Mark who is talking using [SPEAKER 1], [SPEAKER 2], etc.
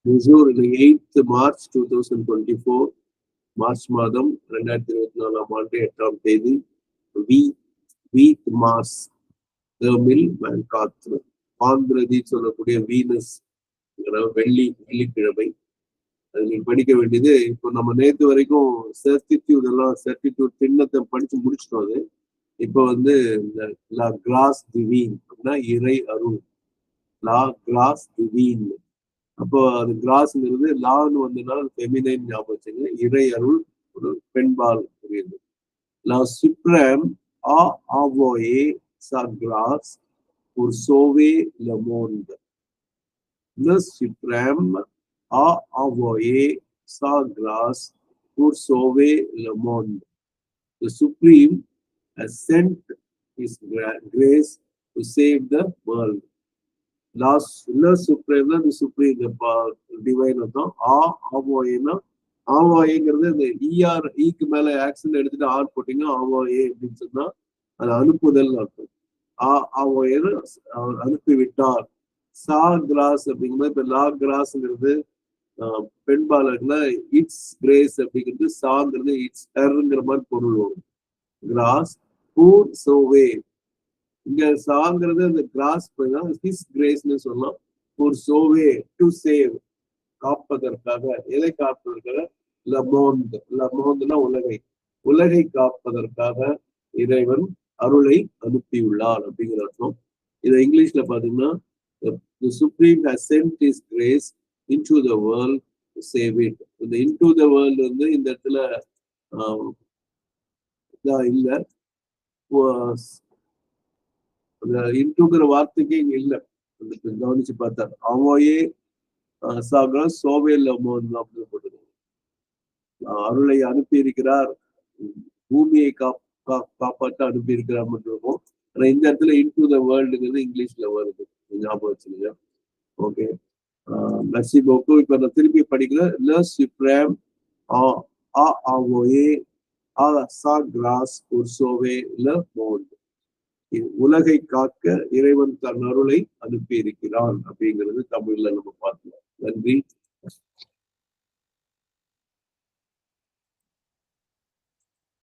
[SPEAKER 1] மிசூர் 8th March 2024, March மாதம் 2024ஆம் ஆண்டு 8ஆம் தேதி வீக் மாஸ் மில் மேன்காத்து பாந்திரதி சொல்லக்கூடிய வீனஸ் வெள்ளிக்கிழமை. அது நீங்க படிக்க வேண்டியது. இப்போ நம்ம நேற்று வரைக்கும் சர்டிடியூட் திண்ணத்தை படிச்சு முடிச்சிட்டோம். அது இப்போ வந்து லா கிராஸ் டிவீன் அப்படின்னா இறை அருள். லா கிராஸ் டிவீன். அப்போ அது கிராஸ்ங்கிறது லான்னு வந்ததுனால ஃபெமினைன் ஞாபகம் வச்சுங்க. இறை அருள் ஒரு பெண்பால் புரியுது. லா சுப்ரேம் ஆ ஆவோயே சா cross pour sauver le monde. Le suprême a envoyé sa grâce pour sauver le monde. The Supreme has sent his grace to save the world. Le Supreme, the Supreme, the divine of envoyé. ஆவாயேங்கிறது இந்த ஈக்கு மேல action எடுத்துட்டு R போட்டீங்கன்னா ஆவாயே அப்படின்னு சொன்னா அது அனுப்புதல் அர்த்தம். அவர் அனுப்பிவிட்டார். சா கிராஸ் அப்படிங்கும்போது இப்ப லா கிராஸ்ங்கிறது பெண்பாளர்ல இட்ஸ் கிரேஸ் அப்படிங்கிறது சாங்கிறது இட்ஸ் ஹெர்ங்கிற மாதிரி பொருள் வரும். கிராஸ் பூர் சோவே இங்க சாங்கிறது அந்த கிராஸ் ஹிஸ் கிரேஸ்ன்னு சொல்லலாம். பூர் சோவே டு சேவ் காப்பதற்காக. எதை காப்பதற்காக? லமோந்துனா உலகை காப்பதற்காக இறைவன் அருளை அனுப்பியுள்ளார் அப்படிங்கிற அர்த்தம். இதை இங்கிலீஷ்ல பாத்தீங்கன்னா the Supreme has sent his grace into the world to save it. இந்த into the world வந்து இந்த இடத்துல இல்ல, இன்டுங்கிற வார்த்தைக்கு இங்க இல்ல. கவனிச்சு பார்த்தார். அவையே சாகர சோவேல் அப்படின்னு போட்டு அருளை அனுப்பி இருக்கிறார், பூமியை காப்பாற்ற அனுப்பி இருக்கிறார் இருக்கும். ஆனா இந்த இடத்துல இன்டு த வேர்ல்டுங்கிறது இங்கிலீஷ்ல வருது, ஞாபகம் வச்சுருங்க. ஓகே, மெர்சி போக்கு. இப்ப நான் திருப்பி படிக்கிறேன். Le suprême a envoyé sa grâce pour sauver le monde. உலகை காக்க இறைவன் தன் அருளை அனுப்பி இருக்கிறான் அப்படிங்கிறது தமிழ்ல நம்ம பார்க்கலாம். நன்றி.